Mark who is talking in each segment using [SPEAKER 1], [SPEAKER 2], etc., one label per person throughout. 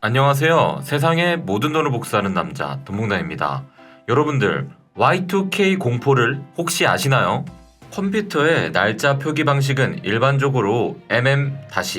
[SPEAKER 1] 안녕하세요. 세상의 모든 돈을 복사하는 남자 돈봉단입니다. 여러분들 Y2K 공포를 혹시 아시나요? 컴퓨터의 날짜 표기 방식은 일반적으로 MM-DD-YY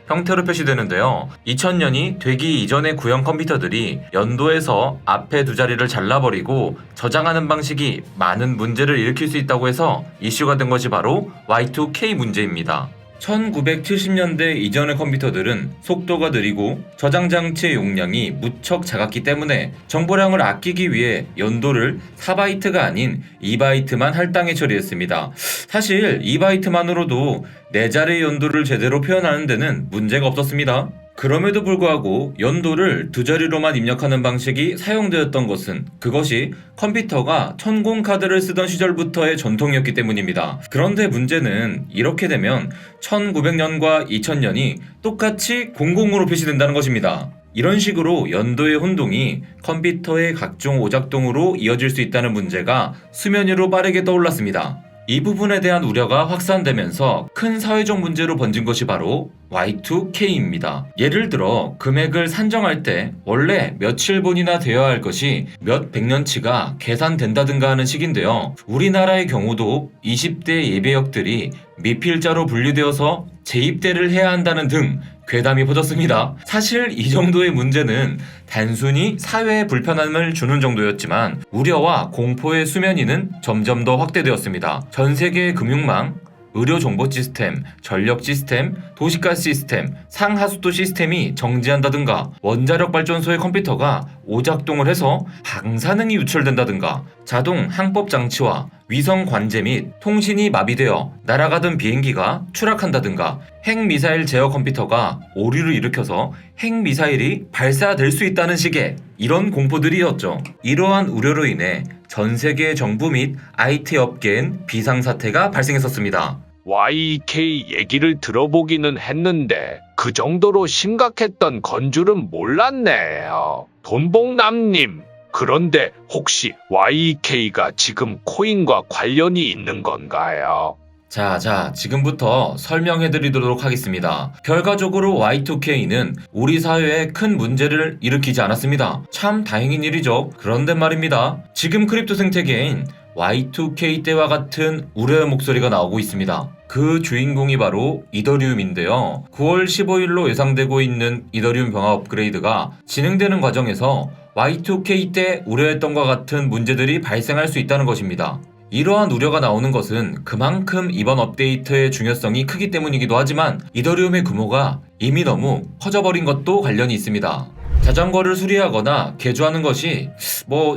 [SPEAKER 1] 형태로 표시되는데요. 2000년이 되기 이전의 구형 컴퓨터들이 연도에서 앞에 두 자리를 잘라버리고 저장하는 방식이 많은 문제를 일으킬 수 있다고 해서 이슈가 된 것이 바로 Y2K 문제입니다. 1970년대 이전의 컴퓨터들은 속도가 느리고 저장 장치의 용량이 무척 작았기 때문에 정보량을 아끼기 위해 연도를 4바이트가 아닌 2바이트만 할당해 처리했습니다. 사실 2바이트만으로도 4자리의 연도를 제대로 표현하는 데는 문제가 없었습니다. 그럼에도 불구하고 연도를 두 자리로만 입력하는 방식이 사용되었던 것은 그것이 컴퓨터가 천공 카드를 쓰던 시절부터의 전통이었기 때문입니다. 그런데 문제는 이렇게 되면 1900년과 2000년이 똑같이 00으로 표시된다는 것입니다. 이런 식으로 연도의 혼동이 컴퓨터의 각종 오작동으로 이어질 수 있다는 문제가 수면 위로 빠르게 떠올랐습니다. 이 부분에 대한 우려가 확산되면서 큰 사회적 문제로 번진 것이 바로 Y2K입니다. 예를 들어 금액을 산정할 때 원래 며칠분이나 되어야 할 것이 몇 백년치가 계산된다든가 하는 식인데요. 우리나라의 경우도 20대 예배역들이 미필자로 분류되어서 재입대를 해야 한다는 등 괴담이 퍼졌습니다. 사실 이 정도의 문제는 단순히 사회에 불편함을 주는 정도였지만 우려와 공포의 수면위는 점점 더 확대되었습니다. 전 세계의 금융망, 의료정보 시스템, 전력 시스템, 도시가스 시스템, 상하수도 시스템이 정지한다든가 원자력 발전소의 컴퓨터가 오작동을 해서 방사능이 유출된다든가 자동 항법 장치와 위성 관제 및 통신이 마비되어 날아가던 비행기가 추락한다든가 핵미사일 제어 컴퓨터가 오류를 일으켜서 핵미사일이 발사될 수 있다는 식의 이런 공포들이었죠. 이러한 우려로 인해 전 세계 정부 및 IT 업계엔 비상사태가 발생했었습니다.
[SPEAKER 2] YK 얘기를 들어보기는 했는데 그 정도로 심각했던 건 줄은 몰랐네요. 돈봉남님, 그런데 혹시 YK가 지금 코인과 관련이 있는 건가요?
[SPEAKER 1] 자, 지금부터 설명해드리도록 하겠습니다. 결과적으로 Y2K는 우리 사회에 큰 문제를 일으키지 않았습니다. 참 다행인 일이죠. 그런데 말입니다. 지금 크립토 생태계인 Y2K 때와 같은 우려의 목소리가 나오고 있습니다. 그 주인공이 바로 이더리움인데요. 9월 15일로 예상되고 있는 이더리움 병합 업그레이드가 진행되는 과정에서 Y2K 때 우려했던 것과 같은 문제들이 발생할 수 있다는 것입니다. 이러한 우려가 나오는 것은 그만큼 이번 업데이트의 중요성이 크기 때문이기도 하지만 이더리움의 규모가 이미 너무 커져버린 것도 관련이 있습니다. 자전거를 수리하거나 개조하는 것이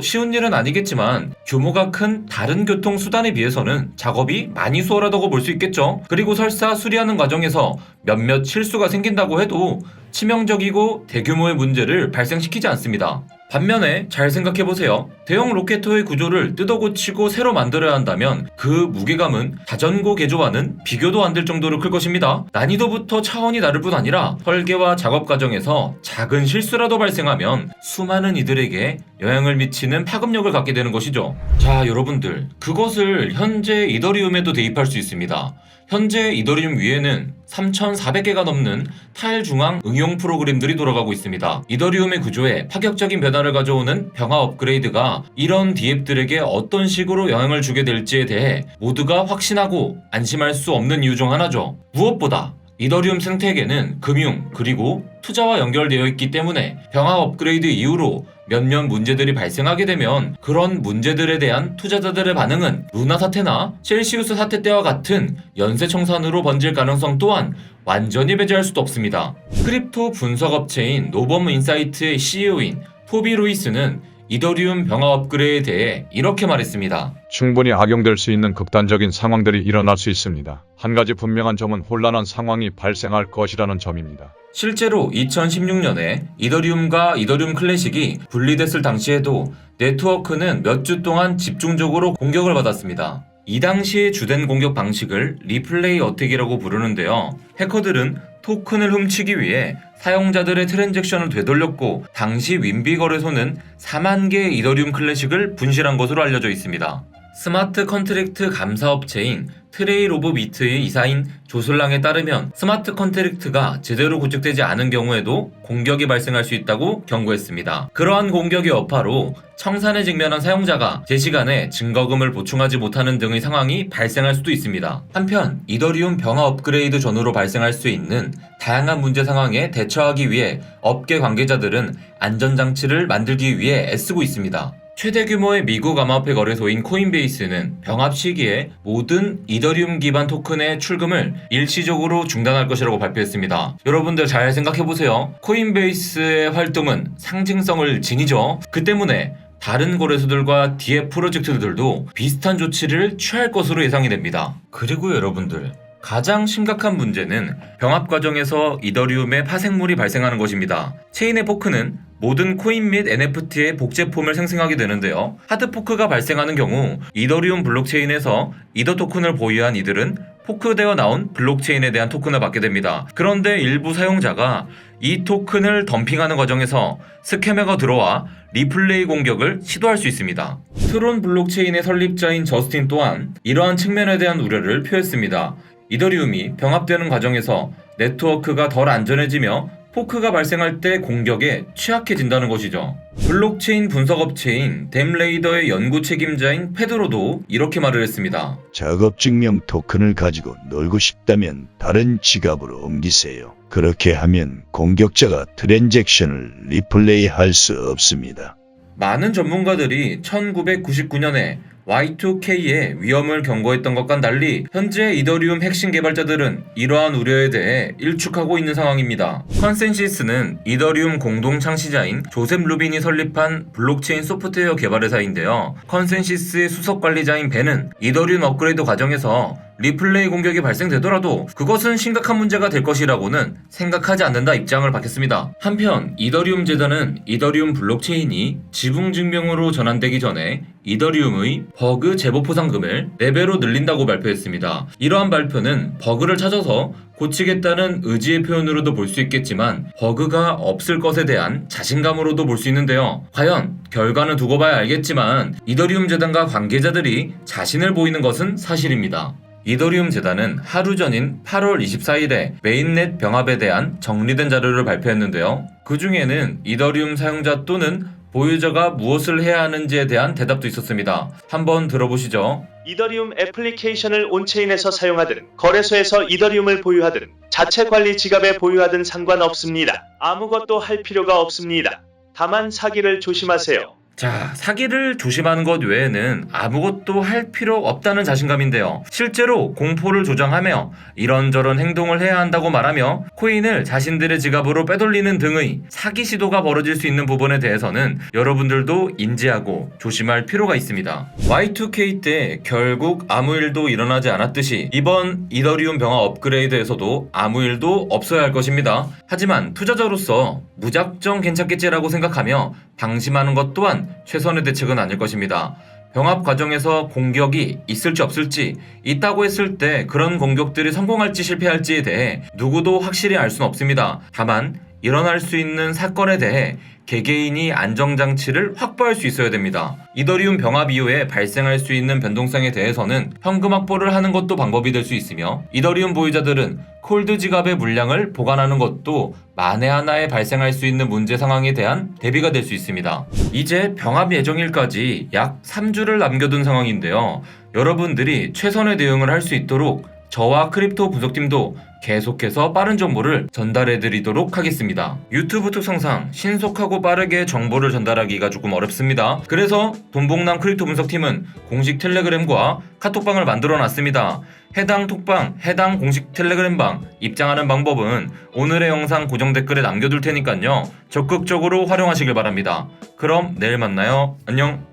[SPEAKER 1] 쉬운 일은 아니겠지만 규모가 큰 다른 교통수단에 비해서는 작업이 많이 수월하다고 볼 수 있겠죠. 그리고 설사 수리하는 과정에서 몇몇 실수가 생긴다고 해도 치명적이고 대규모의 문제를 발생시키지 않습니다. 반면에 잘 생각해보세요. 대형 로켓터의 구조를 뜯어고치고 새로 만들어야 한다면 그 무게감은 자전거 개조와는 비교도 안 될 정도로 클 것입니다. 난이도부터 차원이 다를 뿐 아니라 설계와 작업 과정에서 작은 실수라도 발생하면 수많은 이들에게 영향을 미치는 파급력을 갖게 되는 것이죠. 자, 여러분들, 그것을 현재 이더리움에도 대입할 수 있습니다. 현재 이더리움 위에는 3,400개가 넘는 탈중앙 응용 프로그램들이 돌아가고 있습니다. 이더리움의 구조에 파격적인 변화를 가져오는 병합 업그레이드가 이런 디앱들에게 어떤 식으로 영향을 주게 될지에 대해 모두가 확신하고 안심할 수 없는 이유 중 하나죠. 무엇보다 이더리움 생태계는 금융 그리고 투자와 연결되어 있기 때문에 병합 업그레이드 이후로 몇몇 문제들이 발생하게 되면 그런 문제들에 대한 투자자들의 반응은 루나 사태나 셀시우스 사태 때와 같은 연쇄청산으로 번질 가능성 또한 완전히 배제할 수도 없습니다. 크립토 분석업체인 노범 인사이트의 CEO인 토비 루이스는 이더리움 병합 업그레이드에 대해 이렇게 말했습니다.
[SPEAKER 3] 충분히 악용될 수 있는 극단적인 상황들이 일어날 수 있습니다. 한 가지 분명한 점은 혼란한 상황이 발생할 것이라는 점입니다.
[SPEAKER 1] 실제로 2016년에 이더리움과 이더리움 클래식이 분리됐을 당시에도 네트워크는 몇 주 동안 집중적으로 공격을 받았습니다. 이 당시의 주된 공격 방식을 리플레이 어택이라고 부르는데요. 해커들은 토큰을 훔치기 위해 사용자들의 트랜잭션을 되돌렸고 당시 윈비 거래소는 4만 개의 이더리움 클래식을 분실한 것으로 알려져 있습니다. 스마트 컨트랙트 감사업체인 트레일 오브 미트의 이사인 조슬랑에 따르면 스마트 컨트랙트가 제대로 구축되지 않은 경우에도 공격이 발생할 수 있다고 경고했습니다. 그러한 공격의 여파로 청산에 직면한 사용자가 제 시간에 증거금을 보충하지 못하는 등의 상황이 발생할 수도 있습니다. 한편 이더리움 병화 업그레이드 전후로 발생할 수 있는 다양한 문제 상황에 대처하기 위해 업계 관계자들은 안전장치를 만들기 위해 애쓰고 있습니다. 최대 규모의 미국 암호화폐 거래소인 코인베이스는 병합 시기에 모든 이더리움 기반 토큰의 출금을 일시적으로 중단할 것이라고 발표했습니다. 여러분들 잘 생각해보세요. 코인베이스의 활동은 상징성을 지니죠. 그 때문에 다른 거래소들과 DF 프로젝트들도 비슷한 조치를 취할 것으로 예상이 됩니다. 그리고 여러분들, 가장 심각한 문제는 병합 과정에서 이더리움의 파생물이 발생하는 것입니다. 체인의 포크는 모든 코인 및 NFT의 복제폼을 생성하게 되는데요. 하드포크가 발생하는 경우 이더리움 블록체인에서 이더 토큰을 보유한 이들은 포크되어 나온 블록체인에 대한 토큰을 받게 됩니다. 그런데 일부 사용자가 이 토큰을 덤핑하는 과정에서 스캐머가 들어와 리플레이 공격을 시도할 수 있습니다. 트론 블록체인의 설립자인 저스틴 또한 이러한 측면에 대한 우려를 표했습니다. 이더리움이 병합되는 과정에서 네트워크가 덜 안전해지며 포크가 발생할 때 공격에 취약해진다는 것이죠. 블록체인 분석업체인 댐레이더의 연구 책임자인 페드로도 이렇게 말을 했습니다.
[SPEAKER 4] 작업 증명 토큰을 가지고 놀고 싶다면 다른 지갑으로 옮기세요. 그렇게 하면 공격자가 트랜잭션을 리플레이 할 수 없습니다.
[SPEAKER 1] 많은 전문가들이 1999년에 Y2K의 위험을 경고했던 것과는 달리 현재 이더리움 핵심 개발자들은 이러한 우려에 대해 일축하고 있는 상황입니다. 컨센시스는 이더리움 공동 창시자인 조셉 루빈이 설립한 블록체인 소프트웨어 개발 회사인데요. 컨센시스의 수석 관리자인 벤은 이더리움 업그레이드 과정에서 리플레이 공격이 발생되더라도 그것은 심각한 문제가 될 것이라고는 생각하지 않는다 입장을 밝혔습니다. 한편 이더리움 재단은 이더리움 블록체인이 지붕 증명으로 전환되기 전에 이더리움의 버그 제보 포상금을 4배로 늘린다고 발표했습니다. 이러한 발표는 버그를 찾아서 고치겠다는 의지의 표현으로도 볼 수 있겠지만 버그가 없을 것에 대한 자신감으로도 볼 수 있는데요. 과연 결과는 두고 봐야 알겠지만 이더리움 재단과 관계자들이 자신을 보이는 것은 사실입니다. 이더리움 재단은 하루 전인 8월 24일에 메인넷 병합에 대한 정리된 자료를 발표했는데요. 그 중에는 이더리움 사용자 또는 보유자가 무엇을 해야 하는지에 대한 대답도 있었습니다. 한번 들어보시죠.
[SPEAKER 5] 이더리움 애플리케이션을 온체인에서 사용하든 거래소에서 이더리움을 보유하든 자체 관리 지갑에 보유하든 상관없습니다. 아무것도 할 필요가 없습니다. 다만 사기를 조심하세요.
[SPEAKER 1] 자, 사기를 조심하는 것 외에는 아무것도 할 필요 없다는 자신감인데요. 실제로 공포를 조장하며 이런저런 행동을 해야 한다고 말하며 코인을 자신들의 지갑으로 빼돌리는 등의 사기 시도가 벌어질 수 있는 부분에 대해서는 여러분들도 인지하고 조심할 필요가 있습니다. Y2K 때 결국 아무 일도 일어나지 않았듯이 이번 이더리움 병화 업그레이드에서도 아무 일도 없어야 할 것입니다. 하지만 투자자로서 무작정 괜찮겠지라고 생각하며 방심하는 것 또한 최선의 대책은 아닐 것입니다. 병합 과정에서 공격이 있을지 없을지, 있다고 했을 때 그런 공격들이 성공할지 실패할지에 대해 누구도 확실히 알 수는 없습니다. 다만 일어날 수 있는 사건에 대해 개개인이 안정장치를 확보할 수 있어야 됩니다. 이더리움 병합 이후에 발생할 수 있는 변동성에 대해서는 현금 확보를 하는 것도 방법이 될 수 있으며 이더리움 보유자들은 콜드 지갑의 물량을 보관하는 것도 만에 하나에 발생할 수 있는 문제 상황에 대한 대비가 될 수 있습니다. 이제 병합 예정일까지 약 3주를 남겨둔 상황인데요. 여러분들이 최선의 대응을 할 수 있도록 저와 크립토 분석팀도 계속해서 빠른 정보를 전달해드리도록 하겠습니다. 유튜브 특성상 신속하고 빠르게 정보를 전달하기가 조금 어렵습니다. 그래서 돈봉남 크립토 분석팀은 공식 텔레그램과 카톡방을 만들어 놨습니다. 해당 톡방, 해당 공식 텔레그램방 입장하는 방법은 오늘의 영상 고정 댓글에 남겨둘 테니까요. 적극적으로 활용하시길 바랍니다. 그럼 내일 만나요. 안녕.